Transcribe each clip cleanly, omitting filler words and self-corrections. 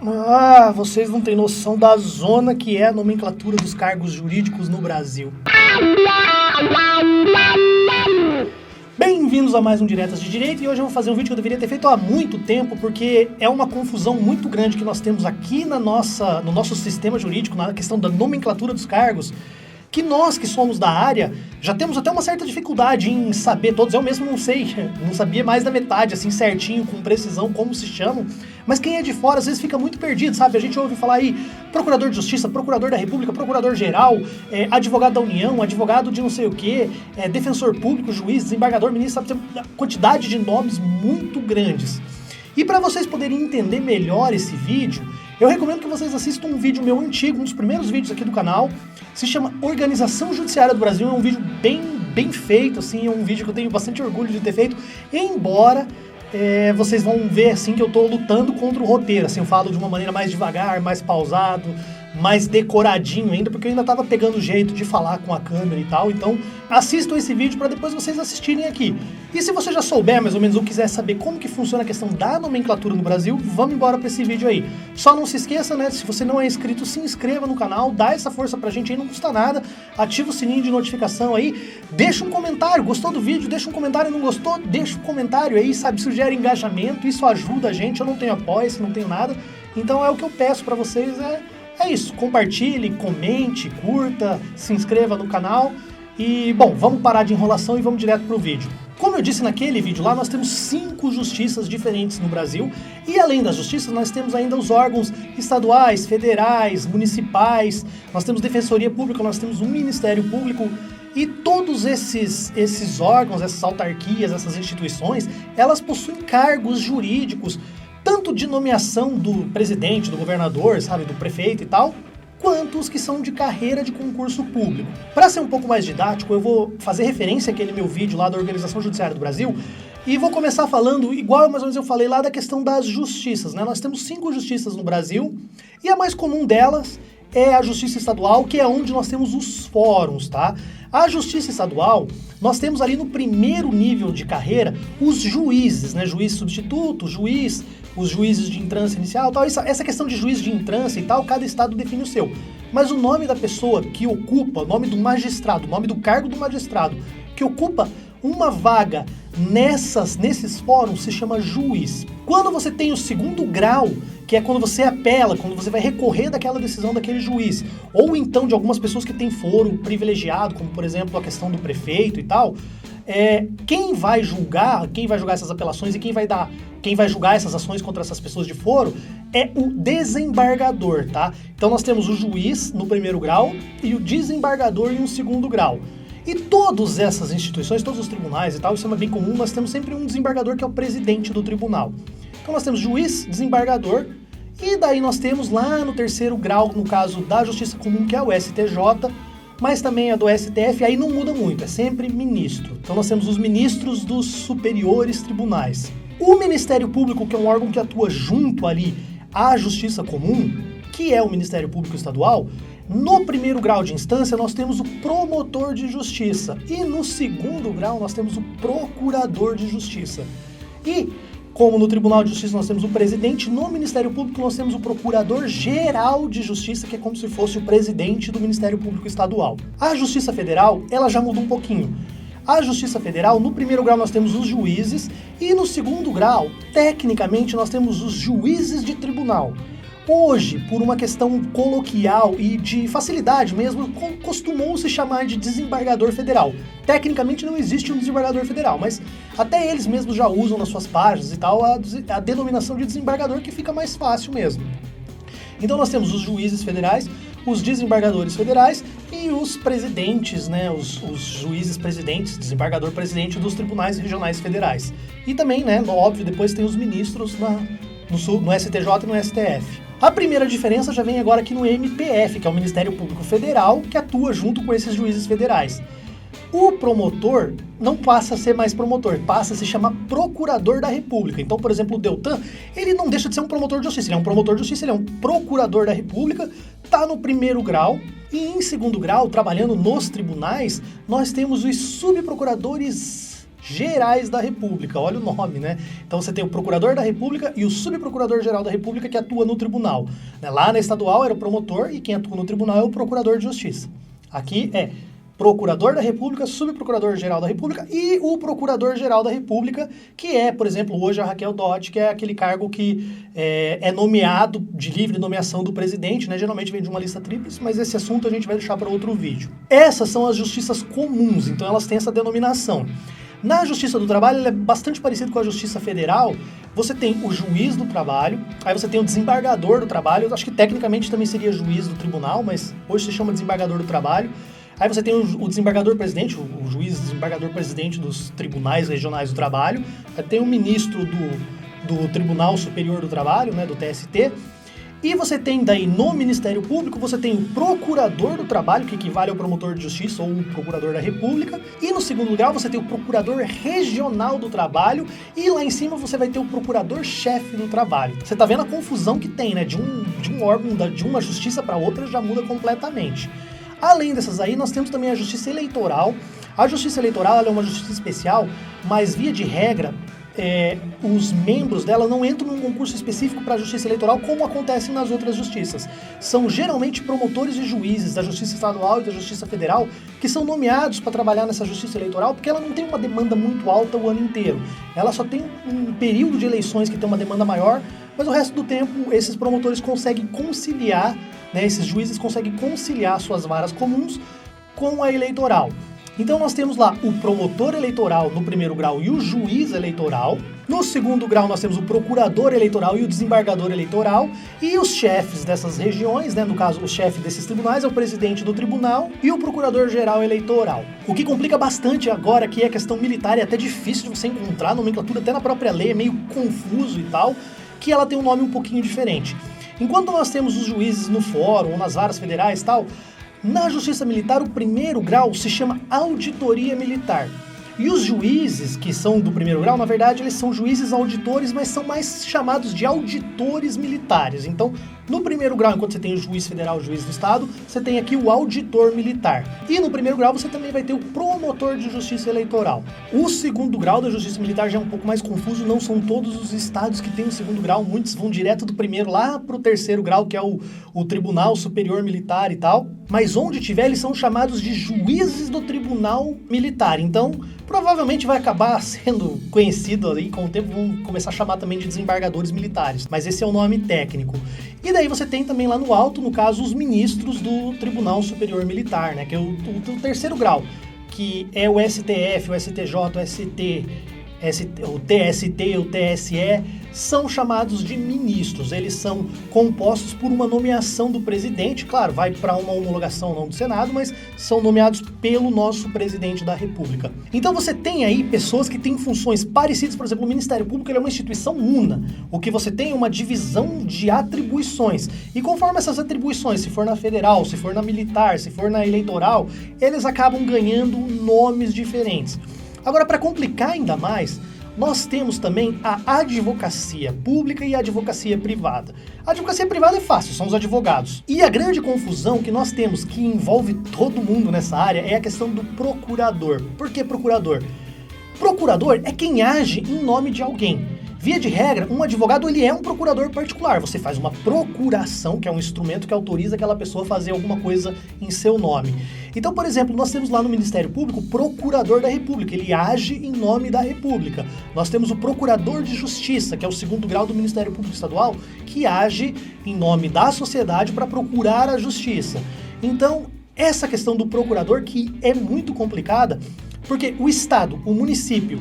Ah, vocês não têm noção da zona que é a nomenclatura dos cargos jurídicos no Brasil. Bem-vindos a mais um Diretas de Direito, e hoje eu vou fazer um vídeo que eu deveria ter feito há muito tempo, porque é uma confusão muito grande que nós temos aqui no nosso sistema jurídico, na questão da nomenclatura dos cargos, que nós que somos da área já temos até uma certa dificuldade em saber todos. Eu mesmo não sabia mais da metade, assim, certinho, com precisão, como se chamam. Mas quem é de fora, às vezes, fica muito perdido, sabe? A gente ouve falar aí, procurador de justiça, procurador da república, procurador-geral, advogado da União, advogado de não sei o quê, defensor público, juiz, desembargador, ministro, sabe? Tem uma quantidade de nomes muito grandes. E para vocês poderem entender melhor esse vídeo, eu recomendo que vocês assistam um vídeo meu antigo, um dos primeiros vídeos aqui do canal. Se chama Organização Judiciária do Brasil. É um vídeo bem feito, assim, é um vídeo que eu tenho bastante orgulho de ter feito, embora vocês vão ver assim que eu tô lutando contra o roteiro, assim, eu falo de uma maneira mais devagar, mais pausado, mais decoradinho ainda, porque eu ainda tava pegando o jeito de falar com a câmera e tal. Então assistam esse vídeo para depois vocês assistirem aqui. E se você já souber mais ou menos ou quiser saber como que funciona a questão da nomenclatura no Brasil, vamos embora para esse vídeo aí. Só não se esqueça, né, se você não é inscrito, se inscreva no canal, dá essa força pra gente aí, não custa nada, ativa o sininho de notificação aí, deixa um comentário, gostou do vídeo, deixa um comentário, não gostou, deixa um comentário aí, sabe, isso gera engajamento, isso ajuda a gente, eu não tenho apoio, não tenho nada, então é o que eu peço pra vocês, é isso, compartilhe, comente, curta, se inscreva no canal e, bom, vamos parar de enrolação e vamos direto pro vídeo. Como eu disse naquele vídeo lá, nós temos 5 justiças diferentes no Brasil e além das justiças nós temos ainda os órgãos estaduais, federais, municipais, nós temos defensoria pública, nós temos um ministério público e todos esses órgãos, essas autarquias, essas instituições, elas possuem cargos jurídicos, tanto de nomeação do presidente, do governador, sabe, do prefeito e tal, quanto os que são de carreira de concurso público. Para ser um pouco mais didático, eu vou fazer referência àquele meu vídeo lá da Organização Judiciária do Brasil e vou começar falando, igual mais ou menos eu falei lá, da questão das justiças, né? Nós temos 5 justiças no Brasil e a mais comum delas é a Justiça Estadual, que é onde nós temos os fóruns, tá? A Justiça Estadual, nós temos ali no primeiro nível de carreira os juízes, né? Juiz substituto, os juízes de entrância inicial, tal. Essa questão de juiz de entrância e tal, cada estado define o seu. Mas o nome da pessoa que ocupa, o nome do magistrado, o nome do cargo do magistrado, que ocupa uma vaga nesses fóruns se chama juiz. Quando você tem o segundo grau, que é quando você apela, quando você vai recorrer daquela decisão daquele juiz, ou então de algumas pessoas que têm foro privilegiado, como por exemplo a questão do prefeito e tal, quem vai julgar essas apelações e quem vai julgar essas ações contra essas pessoas de foro é o desembargador, tá? Então nós temos o juiz no primeiro grau e o desembargador em um segundo grau. E todas essas instituições, todos os tribunais e tal, isso é bem comum, nós temos sempre um desembargador que é o presidente do tribunal. Então nós temos juiz, desembargador, e daí nós temos lá no terceiro grau, no caso da Justiça Comum, que é o STJ, mas também a do STF, aí não muda muito, é sempre ministro. Então nós temos os ministros dos superiores tribunais. O Ministério Público, que é um órgão que atua junto ali à Justiça Comum, que é o Ministério Público Estadual, no primeiro grau de instância nós temos o promotor de justiça e no segundo grau nós temos o procurador de justiça. E como no Tribunal de Justiça nós temos o presidente, no Ministério Público nós temos o Procurador-Geral de Justiça, que é como se fosse o presidente do Ministério Público Estadual. A Justiça Federal, ela já mudou um pouquinho. A Justiça Federal, no primeiro grau nós temos os juízes e no segundo grau, tecnicamente, nós temos os juízes de tribunal. Hoje, por uma questão coloquial e de facilidade mesmo, costumou-se chamar de desembargador federal. Tecnicamente não existe um desembargador federal, mas até eles mesmos já usam nas suas páginas e tal a denominação de desembargador, que fica mais fácil mesmo. Então nós temos os juízes federais, os desembargadores federais e os presidentes, né, os juízes presidentes, desembargador presidente dos tribunais regionais federais. E também, né, óbvio, depois tem os ministros no STJ e no STF. A primeira diferença já vem agora aqui no MPF, que é o Ministério Público Federal, que atua junto com esses juízes federais. O promotor não passa a ser mais promotor, passa a se chamar procurador da República. Então, por exemplo, o Deltan, ele não deixa de ser um promotor de justiça, ele é um promotor de justiça, ele é um procurador da República, está no primeiro grau, e em segundo grau, trabalhando nos tribunais, nós temos os subprocuradores Gerais da República, olha o nome, né? Então você tem o Procurador da República e o Subprocurador-Geral da República que atua no tribunal. Lá na estadual era o promotor e quem atua no tribunal é o Procurador de Justiça. Aqui é Procurador da República, Subprocurador-Geral da República e o Procurador-Geral da República, que é, por exemplo, hoje a Raquel Dodge, que é aquele cargo que é nomeado de livre nomeação do presidente, né? Geralmente vem de uma lista tríplice, mas esse assunto a gente vai deixar para outro vídeo. Essas são as justiças comuns, então elas têm essa denominação. Na Justiça do Trabalho, ela é bastante parecida com a Justiça Federal. Você tem o juiz do trabalho, aí você tem o desembargador do trabalho, eu acho que tecnicamente também seria juiz do tribunal, mas hoje se chama desembargador do trabalho. Aí você tem o desembargador-presidente, o juiz desembargador-presidente dos tribunais regionais do trabalho. Aí tem o ministro do Tribunal Superior do Trabalho, né, do TST. E você tem daí no Ministério Público, você tem o Procurador do Trabalho, que equivale ao Promotor de Justiça ou o Procurador da República. E no segundo grau você tem o Procurador Regional do Trabalho. E lá em cima você vai ter o Procurador-Chefe do Trabalho. Você tá vendo a confusão que tem, né? De um órgão, de uma justiça para outra já muda completamente. Além dessas aí, nós temos também a Justiça Eleitoral. A Justiça Eleitoral ela é uma justiça especial, mas via de regra, os membros dela não entram num concurso específico para a Justiça Eleitoral como acontece nas outras justiças. São geralmente promotores e juízes da Justiça Estadual e da Justiça Federal que são nomeados para trabalhar nessa Justiça Eleitoral porque ela não tem uma demanda muito alta o ano inteiro. Ela só tem um período de eleições que tem uma demanda maior, mas o resto do tempo esses promotores conseguem conciliar, né, esses juízes conseguem conciliar suas varas comuns com a eleitoral. Então nós temos lá o promotor eleitoral no primeiro grau e o juiz eleitoral. No segundo grau nós temos o procurador eleitoral e o desembargador eleitoral. E os chefes dessas regiões, né, no caso o chefe desses tribunais é o presidente do tribunal e o procurador-geral eleitoral. O que complica bastante agora que é a questão militar, é até difícil de você encontrar nomenclatura, até na própria lei é meio confuso e tal, que ela tem um nome um pouquinho diferente. Enquanto nós temos os juízes no fórum ou nas varas federais e tal, na Justiça Militar, o primeiro grau se chama Auditoria Militar. E os juízes que são do primeiro grau, na verdade, eles são juízes auditores, mas são mais chamados de auditores militares. Então, no primeiro grau, enquanto você tem o juiz federal, o juiz do estado, você tem aqui o auditor militar. E no primeiro grau, você também vai ter o promotor de justiça eleitoral. O segundo grau da justiça militar já é um pouco mais confuso, não são todos os estados que têm o segundo grau, muitos vão direto do primeiro lá para o terceiro grau, que é o Tribunal Superior Militar e tal. Mas onde tiver, eles são chamados de juízes do Tribunal Militar. Então, provavelmente vai acabar sendo conhecido aí, com o tempo vão começar a chamar também de desembargadores militares. Mas esse é o nome técnico. E daí você tem também lá no alto, no caso, os ministros do Tribunal Superior Militar, né? Que é o terceiro grau, que é o STF, o STJ, o o TST, o TSE, são chamados de ministros. Eles são compostos por uma nomeação do presidente, claro, vai para uma homologação não do Senado, mas são nomeados pelo nosso presidente da República. Então você tem aí pessoas que têm funções parecidas, por exemplo, o Ministério Público ele é uma instituição una, o que você tem é uma divisão de atribuições, e conforme essas atribuições, se for na federal, se for na militar, se for na eleitoral, eles acabam ganhando nomes diferentes. Agora, para complicar ainda mais, nós temos também a advocacia pública e a advocacia privada. A advocacia privada é fácil, são os advogados. E a grande confusão que nós temos, que envolve todo mundo nessa área, é a questão do procurador. Por que procurador? Procurador é quem age em nome de alguém. Via de regra, um advogado ele é um procurador particular. Você faz uma procuração, que é um instrumento que autoriza aquela pessoa a fazer alguma coisa em seu nome. Então, por exemplo, nós temos lá no Ministério Público o Procurador da República, ele age em nome da República. Nós temos o Procurador de Justiça, que é o segundo grau do Ministério Público Estadual, que age em nome da sociedade para procurar a justiça. Então, essa questão do procurador que é muito complicada, porque o Estado, o município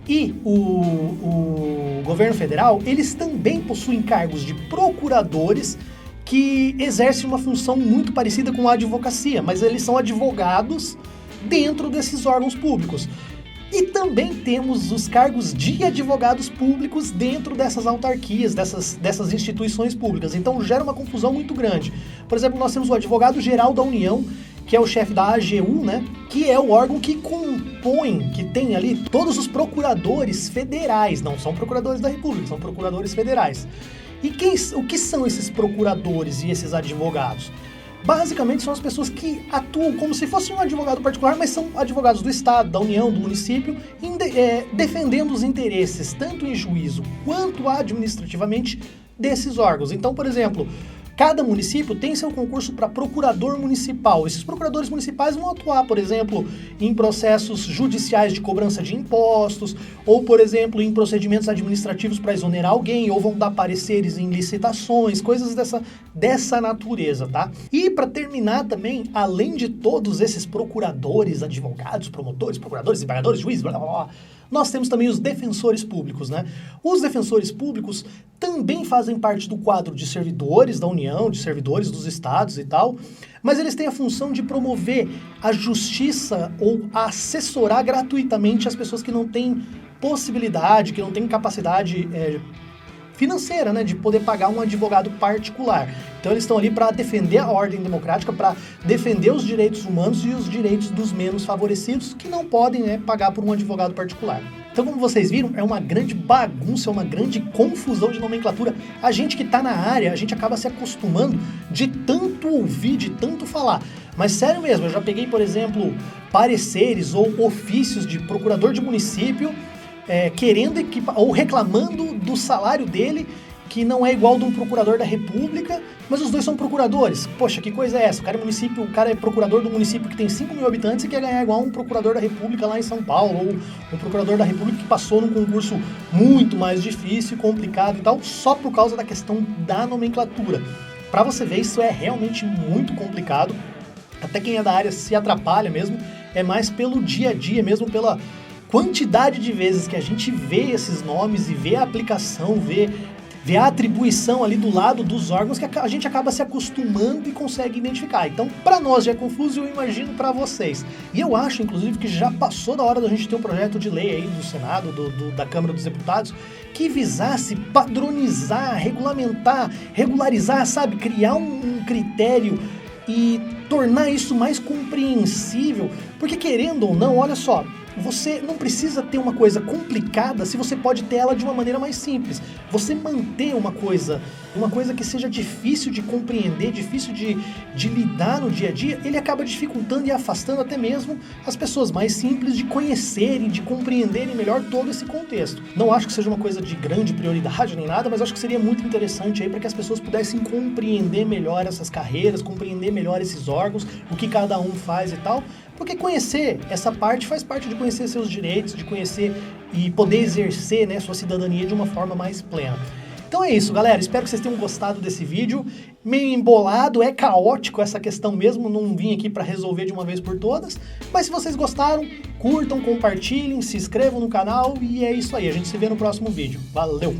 e o governo federal, eles também possuem cargos de procuradores que exercem uma função muito parecida com a advocacia, mas eles são advogados dentro desses órgãos públicos. E também temos os cargos de advogados públicos dentro dessas autarquias, dessas instituições públicas. Então gera uma confusão muito grande. Por exemplo, nós temos o advogado-geral da União, que é o chefe da AGU, né? Que é o órgão que compõe, que tem ali todos os procuradores federais, não são procuradores da República, são procuradores federais. E o que são esses procuradores e esses advogados? Basicamente são as pessoas que atuam como se fosse um advogado particular, mas são advogados do Estado, da União, do município, defendendo os interesses, tanto em juízo quanto administrativamente, desses órgãos. Então, por exemplo, cada município tem seu concurso para procurador municipal. Esses procuradores municipais vão atuar, por exemplo, em processos judiciais de cobrança de impostos, ou, por exemplo, em procedimentos administrativos para exonerar alguém, ou vão dar pareceres em licitações, coisas dessa natureza, tá? E para terminar também, além de todos esses procuradores, advogados, promotores, procuradores, embargadores, juízes, blá, blá, blá, nós temos também os defensores públicos, né? Os defensores públicos também fazem parte do quadro de servidores da União, de servidores dos estados e tal, mas eles têm a função de promover a justiça ou assessorar gratuitamente as pessoas que não têm possibilidade, que não têm capacidade financeira, né, de poder pagar um advogado particular. Então eles estão ali para defender a ordem democrática, para defender os direitos humanos e os direitos dos menos favorecidos que não podem, né, pagar por um advogado particular. Então, como vocês viram, é uma grande bagunça, é uma grande confusão de nomenclatura. A gente que está na área, a gente acaba se acostumando de tanto ouvir, de tanto falar. Mas sério mesmo, eu já peguei, por exemplo, pareceres ou ofícios de procurador de município querendo ou reclamando do salário dele, que não é igual de um procurador da República, mas os dois são procuradores. Poxa, que coisa é essa? O cara é procurador do município que tem 5 mil habitantes e quer ganhar igual um procurador da República lá em São Paulo, ou um procurador da República que passou num concurso muito mais difícil, complicado e tal, só por causa da questão da nomenclatura. Para você ver, isso é realmente muito complicado. Até quem é da área se atrapalha mesmo, é mais pelo dia a dia mesmo, pela quantidade de vezes que a gente vê esses nomes e vê a aplicação, vê a atribuição ali do lado dos órgãos, que a gente acaba se acostumando e consegue identificar. Então, para nós já é confuso, eu imagino para vocês. E eu acho, inclusive, que já passou da hora da gente ter um projeto de lei aí do Senado, da Câmara dos Deputados, que visasse padronizar, regulamentar, regularizar, sabe? Criar um critério e tornar isso mais compreensível. Porque, querendo ou não, olha só, você não precisa ter uma coisa complicada se você pode ter ela de uma maneira mais simples. Você manter uma coisa que seja difícil de compreender, difícil de lidar no dia a dia, ele acaba dificultando e afastando até mesmo as pessoas mais simples de conhecerem, de compreenderem melhor todo esse contexto. Não acho que seja uma coisa de grande prioridade nem nada, mas acho que seria muito interessante aí para que as pessoas pudessem compreender melhor essas carreiras, compreender melhor esses órgãos, o que cada um faz e tal. Porque conhecer essa parte faz parte de conhecer seus direitos, de conhecer e poder exercer, né, sua cidadania de uma forma mais plena. Então é isso, galera. Espero que vocês tenham gostado desse vídeo. Meio embolado, é caótico essa questão mesmo. Não vim aqui para resolver de uma vez por todas. Mas se vocês gostaram, curtam, compartilhem, se inscrevam no canal. E é isso aí. A gente se vê no próximo vídeo. Valeu!